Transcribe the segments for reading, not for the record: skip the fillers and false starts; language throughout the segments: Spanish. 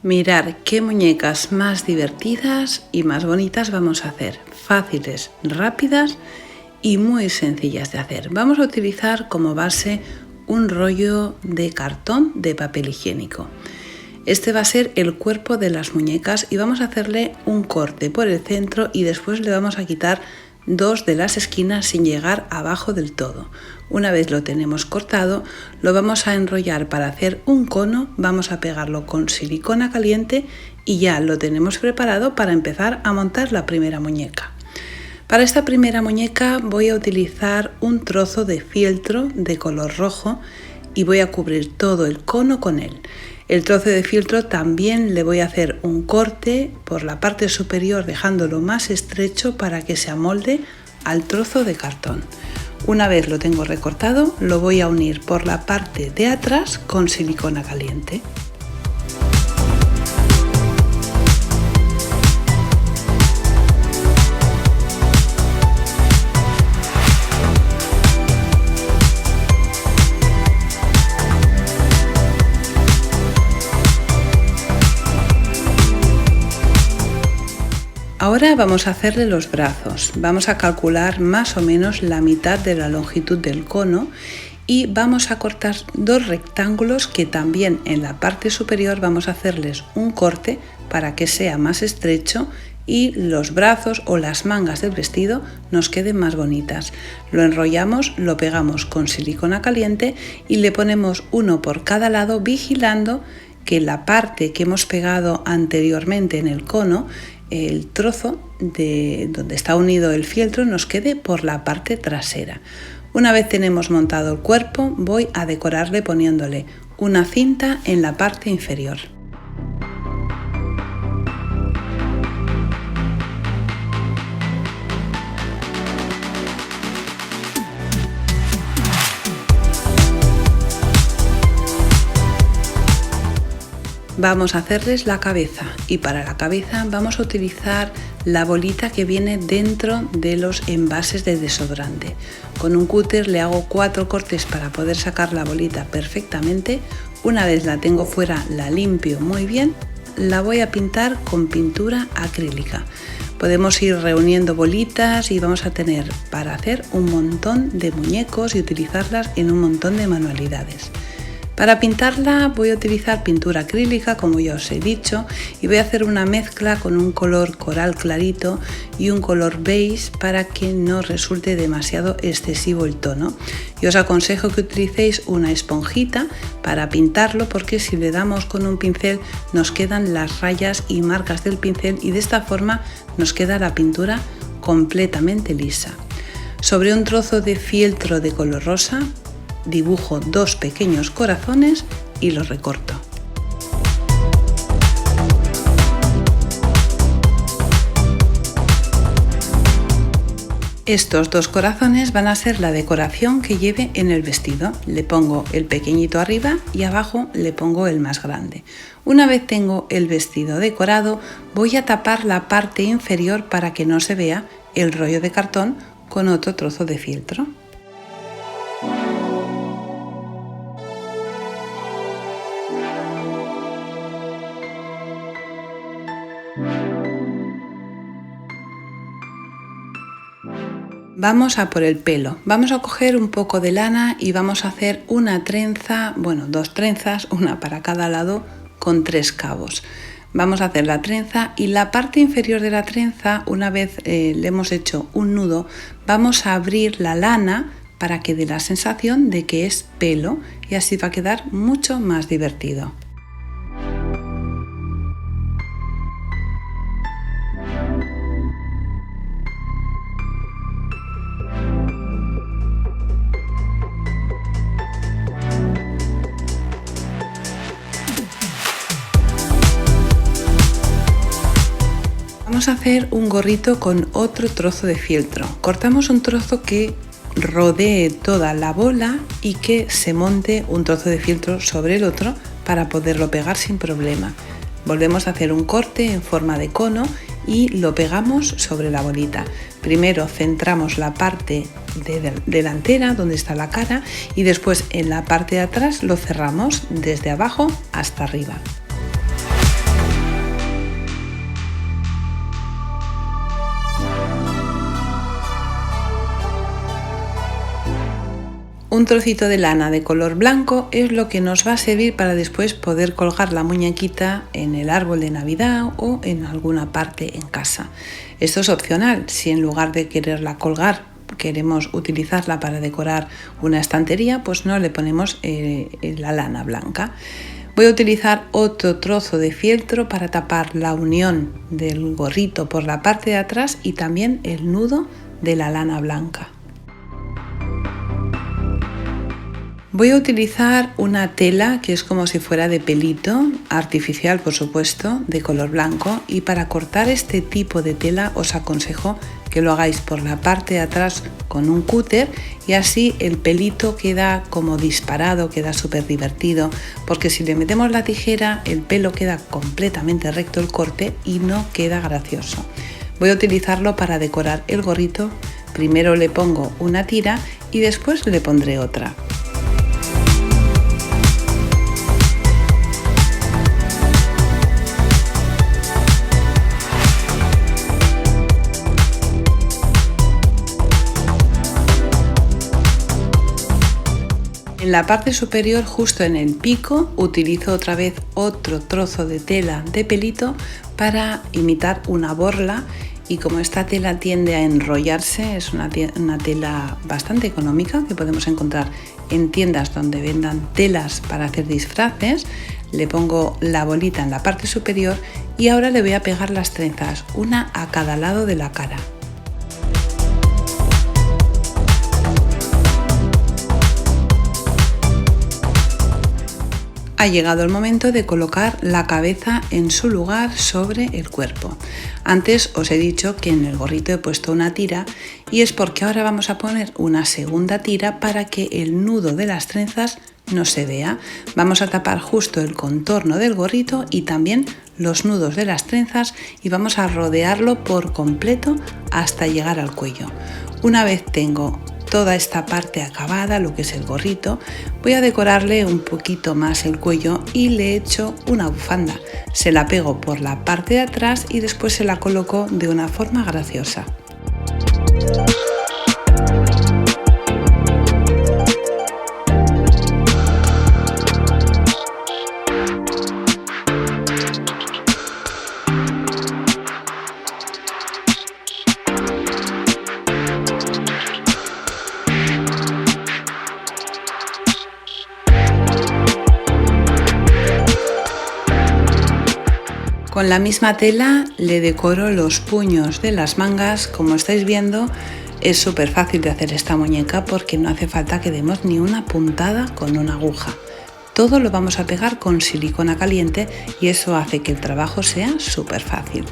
Mirar qué muñecas más divertidas y más bonitas vamos a hacer, fáciles, rápidas y muy sencillas de hacer. Vamos a utilizar como base un rollo de cartón de papel higiénico. Este va a ser el cuerpo de las muñecas y vamos a hacerle un corte por el centro y después le vamos a quitar dos de las esquinas sin llegar abajo del todo. Una vez lo tenemos cortado, lo vamos a enrollar para hacer un cono, vamos a pegarlo con silicona caliente y ya lo tenemos preparado para empezar a montar la primera muñeca. Para esta primera muñeca voy a utilizar un trozo de fieltro de color rojo y voy a cubrir todo el cono con él. El trozo de fieltro también le voy a hacer un corte por la parte superior dejándolo más estrecho para que se amolde al trozo de cartón. Una vez lo tengo recortado, lo voy a unir por la parte de atrás con silicona caliente. Ahora vamos a hacerle los brazos. Vamos a calcular más o menos la mitad de la longitud del cono y vamos a cortar dos rectángulos que también en la parte superior vamos a hacerles un corte para que sea más estrecho y los brazos o las mangas del vestido nos queden más bonitas. Lo enrollamos, lo pegamos con silicona caliente y le ponemos uno por cada lado vigilando que la parte que hemos pegado anteriormente en el cono, el trozo de donde está unido el fieltro, nos quede por la parte trasera. Una vez tenemos montado el cuerpo, voy a decorarle poniéndole una cinta en la parte inferior. Vamos a hacerles la cabeza y para la cabeza vamos a utilizar la bolita que viene dentro de los envases de desodorante. Con un cúter le hago 4 cortes para poder sacar la bolita perfectamente. Una vez la tengo fuera, la limpio muy bien. La voy a pintar con pintura acrílica. Podemos ir reuniendo bolitas y vamos a tener para hacer un montón de muñecos y utilizarlas en un montón de manualidades. Para pintarla voy a utilizar pintura acrílica, como ya os he dicho, y voy a hacer una mezcla con un color coral clarito y un color beige para que no resulte demasiado excesivo el tono. Y os aconsejo que utilicéis una esponjita para pintarlo porque si le damos con un pincel nos quedan las rayas y marcas del pincel y de esta forma nos queda la pintura completamente lisa. Sobre un trozo de fieltro de color rosa dibujo 2 pequeños corazones y los recorto. Estos 2 corazones van a ser la decoración que lleve en el vestido. Le pongo el pequeñito arriba y abajo le pongo el más grande. Una vez tengo el vestido decorado, voy a tapar la parte inferior para que no se vea el rollo de cartón con otro trozo de fieltro. Vamos a por el pelo. Vamos a coger un poco de lana y vamos a hacer una trenza, bueno, 2 trenzas, una para cada lado con 3 cabos. Vamos a hacer la trenza y la parte inferior de la trenza, una vez le hemos hecho un nudo, vamos a abrir la lana para que dé la sensación de que es pelo y así va a quedar mucho más divertido. Vamos a hacer un gorrito con otro trozo de fieltro. Cortamos un trozo que rodee toda la bola y que se monte un trozo de fieltro sobre el otro para poderlo pegar sin problema. Volvemos a hacer un corte en forma de cono y lo pegamos sobre la bolita. Primero centramos la parte delantera donde está la cara y después en la parte de atrás lo cerramos desde abajo hasta arriba. Un trocito de lana de color blanco es lo que nos va a servir para después poder colgar la muñequita en el árbol de Navidad o en alguna parte en casa. Esto es opcional, si en lugar de quererla colgar queremos utilizarla para decorar una estantería, pues no le ponemos la lana blanca. Voy a utilizar otro trozo de fieltro para tapar la unión del gorrito por la parte de atrás y también el nudo de la lana blanca. Voy a utilizar una tela que es como si fuera de pelito, artificial por supuesto, de color blanco, y para cortar este tipo de tela os aconsejo que lo hagáis por la parte de atrás con un cúter y así el pelito queda como disparado, queda súper divertido, porque si le metemos la tijera el pelo queda completamente recto el corte y no queda gracioso. Voy a utilizarlo para decorar el gorrito, primero le pongo una tira y después le pondré otra. En la parte superior, justo en el pico, utilizo otra vez otro trozo de tela de pelito para imitar una borla, y como esta tela tiende a enrollarse, es una tela bastante económica que podemos encontrar en tiendas donde vendan telas para hacer disfraces. Le pongo la bolita en la parte superior y ahora le voy a pegar las trenzas, una a cada lado de la cara. Ha llegado el momento de colocar la cabeza en su lugar sobre el cuerpo. Antes os he dicho que en el gorrito he puesto una tira y es porque ahora vamos a poner una segunda tira para que el nudo de las trenzas no se vea. Vamos a tapar justo el contorno del gorrito y también los nudos de las trenzas y vamos a rodearlo por completo hasta llegar al cuello. Una vez tengo toda esta parte acabada, lo que es el gorrito, voy a decorarle un poquito más el cuello y le echo una bufanda. Se la pego por la parte de atrás y después se la coloco de una forma graciosa. Con la misma tela le decoro los puños de las mangas. Como estáis viendo, es súper fácil de hacer esta muñeca porque no hace falta que demos ni una puntada con una aguja. Todo lo vamos a pegar con silicona caliente y eso hace que el trabajo sea súper fácil.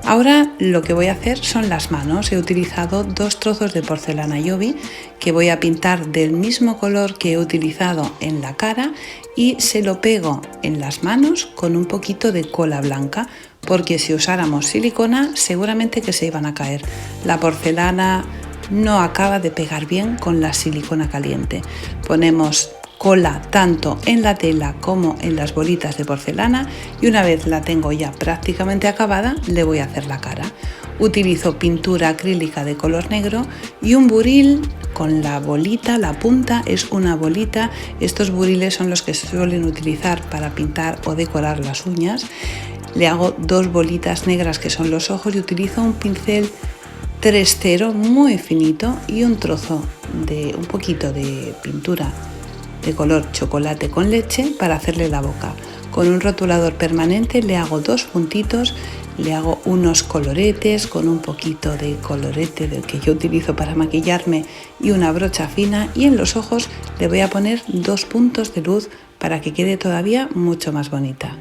Ahora lo que voy a hacer son las manos. He utilizado 2 trozos de porcelana Yobi que voy a pintar del mismo color que he utilizado en la cara y se lo pego en las manos con un poquito de cola blanca, porque si usáramos silicona seguramente que se iban a caer. La porcelana no acaba de pegar bien con la silicona caliente. Ponemos cola tanto en la tela como en las bolitas de porcelana y una vez la tengo ya prácticamente acabada le voy a hacer la cara. Utilizo pintura acrílica de color negro y un buril con la bolita, la punta es una bolita. Estos buriles son los que se suelen utilizar para pintar o decorar las uñas. Le hago 2 bolitas negras que son los ojos y utilizo un pincel 3-0 muy finito y un trozo de un poquito de pintura de color chocolate con leche para hacerle la boca. Con un rotulador permanente le hago 2 puntitos, le hago unos coloretes con un poquito de colorete del que yo utilizo para maquillarme y una brocha fina, y en los ojos le voy a poner 2 puntos de luz para que quede todavía mucho más bonita.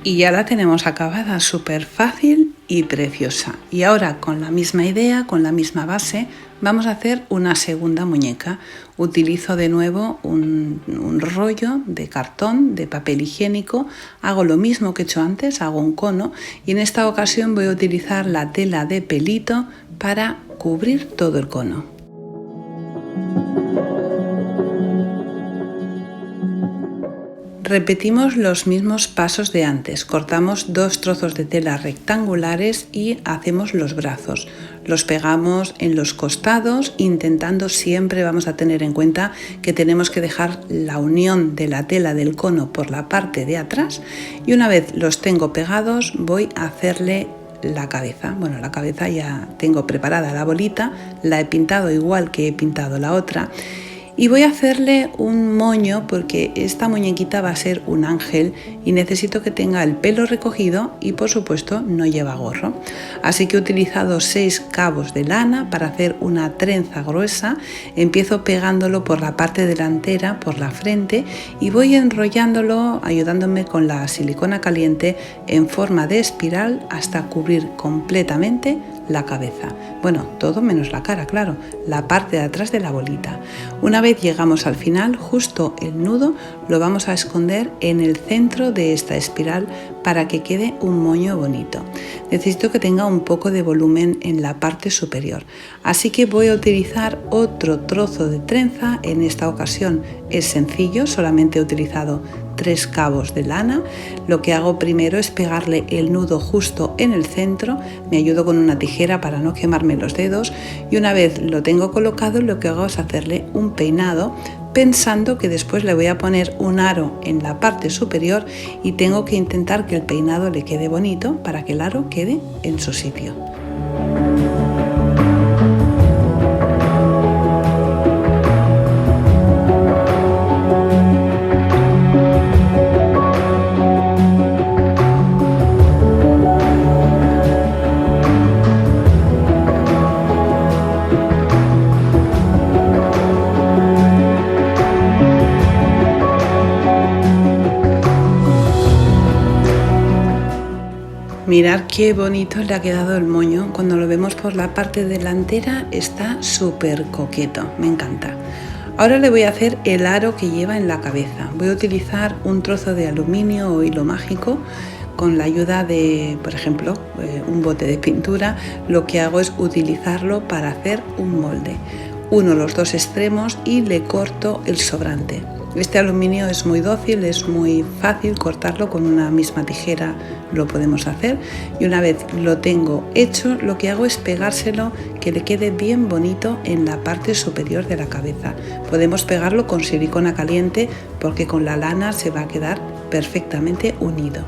Y ya la tenemos acabada, súper fácil y preciosa. Y ahora con la misma idea, con la misma base, vamos a hacer una segunda muñeca. Utilizo de nuevo un rollo de cartón, de papel higiénico. Hago lo mismo que he hecho antes, hago un cono y en esta ocasión voy a utilizar la tela de pelito para cubrir todo el cono. Repetimos los mismos pasos de antes. Cortamos 2 trozos de tela rectangulares y hacemos los brazos. Los pegamos en los costados, intentando siempre, vamos a tener en cuenta que tenemos que dejar la unión de la tela del cono por la parte de atrás, y una vez los tengo pegados voy a hacerle la cabeza. Bueno, la cabeza ya tengo preparada la bolita, la he pintado igual que he pintado la otra. Y voy a hacerle un moño porque esta muñequita va a ser un ángel y necesito que tenga el pelo recogido y por supuesto no lleva gorro. Así que he utilizado 6 cabos de lana para hacer una trenza gruesa. Empiezo pegándolo por la parte delantera, por la frente, y voy enrollándolo ayudándome con la silicona caliente en forma de espiral hasta cubrir completamente la cabeza. Bueno, todo menos la cara, claro, la parte de atrás de la bolita. Una vez llegamos al final, justo el nudo lo vamos a esconder en el centro de esta espiral para que quede un moño bonito. Necesito que tenga un poco de volumen en la parte superior, así que voy a utilizar otro trozo de trenza. En esta ocasión es sencillo, solamente he utilizado 3 cabos de lana. Lo que hago primero es pegarle el nudo justo en el centro, me ayudo con una tijera para no quemarme los dedos, y una vez lo tengo colocado lo que hago es hacerle un peinado, pensando que después le voy a poner un aro en la parte superior y tengo que intentar que el peinado le quede bonito para que el aro quede en su sitio. Mirad qué bonito le ha quedado el moño. Cuando lo vemos por la parte delantera está súper coqueto, me encanta. Ahora le voy a hacer el aro que lleva en la cabeza. Voy a utilizar un trozo de aluminio o hilo mágico. Con la ayuda de, por ejemplo, un bote de pintura, lo que hago es utilizarlo para hacer un molde. Uno los 2 extremos y le corto el sobrante. Este aluminio es muy dócil, es muy fácil cortarlo, con una misma tijera lo podemos hacer, y una vez lo tengo hecho lo que hago es pegárselo que le quede bien bonito en la parte superior de la cabeza. Podemos pegarlo con silicona caliente porque con la lana se va a quedar perfectamente unido.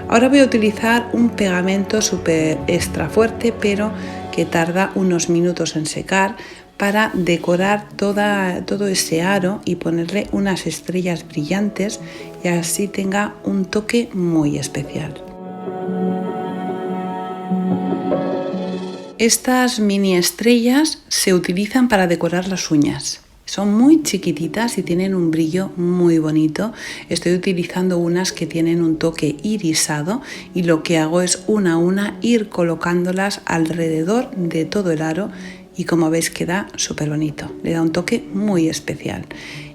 Ahora voy a utilizar un pegamento súper extra fuerte pero que tarda unos minutos en secar, para decorar todo ese aro y ponerle unas estrellas brillantes y así tenga un toque muy especial. Estas mini estrellas se utilizan para decorar las uñas. Son muy chiquititas y tienen un brillo muy bonito. Estoy utilizando unas que tienen un toque irisado y lo que hago es una a una ir colocándolas alrededor de todo el aro. Y como veis queda súper bonito, le da un toque muy especial.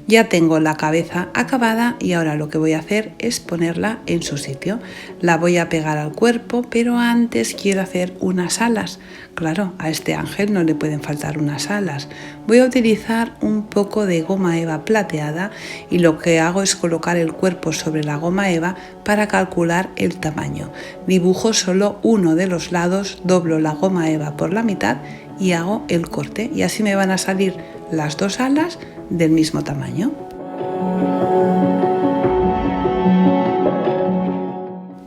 Ya tengo la cabeza acabada y ahora lo que voy a hacer es ponerla en su sitio. La voy a pegar al cuerpo, pero antes quiero hacer unas alas. Claro, a este ángel no le pueden faltar unas alas. Voy a utilizar un poco de goma eva plateada y lo que hago es colocar el cuerpo sobre la goma eva para calcular el tamaño. Dibujo solo uno de los lados, doblo la goma eva por la mitad y hago el corte, y así me van a salir las 2 alas del mismo tamaño.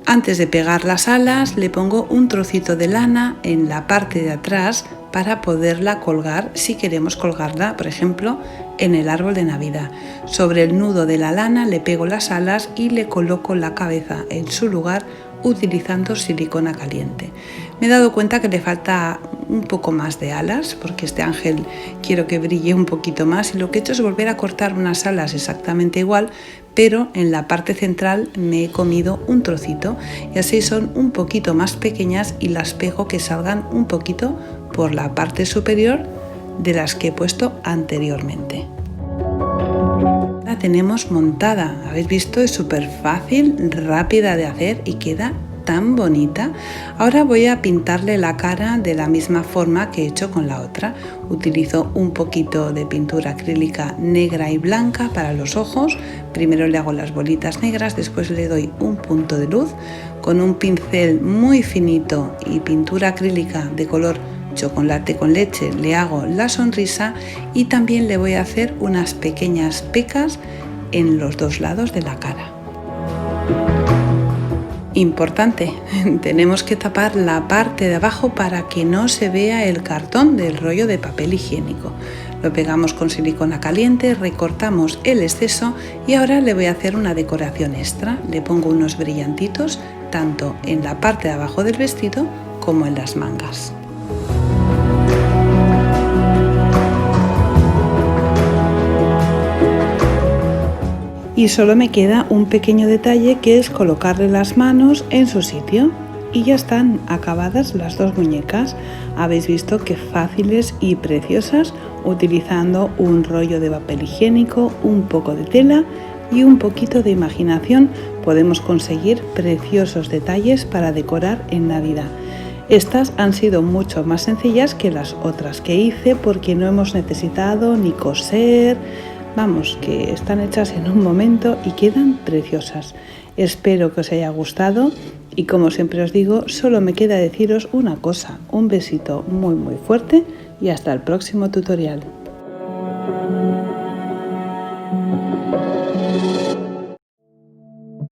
Antes de pegar las alas le pongo un trocito de lana en la parte de atrás para poderla colgar si queremos colgarla, por ejemplo, en el árbol de Navidad. Sobre el nudo de la lana le pego las alas y le coloco la cabeza en su lugar utilizando silicona caliente. Me he dado cuenta que le falta un poco más de alas porque este ángel quiero que brille un poquito más, y lo que he hecho es volver a cortar unas alas exactamente igual, pero en la parte central me he comido un trocito y así son un poquito más pequeñas y las pego que salgan un poquito por la parte superior de las que he puesto anteriormente. La tenemos montada, habéis visto, es súper fácil, rápida de hacer y queda tan bonita. Ahora voy a pintarle la cara de la misma forma que he hecho con la otra. Utilizo un poquito de pintura acrílica negra y blanca para los ojos. Primero le hago las bolitas negras, después le doy un punto de luz. Con un pincel muy finito y pintura acrílica de color chocolate con leche le hago la sonrisa y también le voy a hacer unas pequeñas pecas en los dos lados de la cara. Importante, tenemos que tapar la parte de abajo para que no se vea el cartón del rollo de papel higiénico. Lo pegamos con silicona caliente, recortamos el exceso y ahora le voy a hacer una decoración extra. Le pongo unos brillantitos tanto en la parte de abajo del vestido como en las mangas. Y solo me queda un pequeño detalle, que es colocarle las manos en su sitio. Y ya están acabadas las dos muñecas. Habéis visto qué fáciles y preciosas, utilizando un rollo de papel higiénico, un poco de tela y un poquito de imaginación podemos conseguir preciosos detalles para decorar en Navidad. Estas han sido mucho más sencillas que las otras que hice porque no hemos necesitado ni coser. Vamos, que están hechas en un momento y quedan preciosas. Espero que os haya gustado y como siempre os digo, solo me queda deciros una cosa, un besito muy fuerte y hasta el próximo tutorial.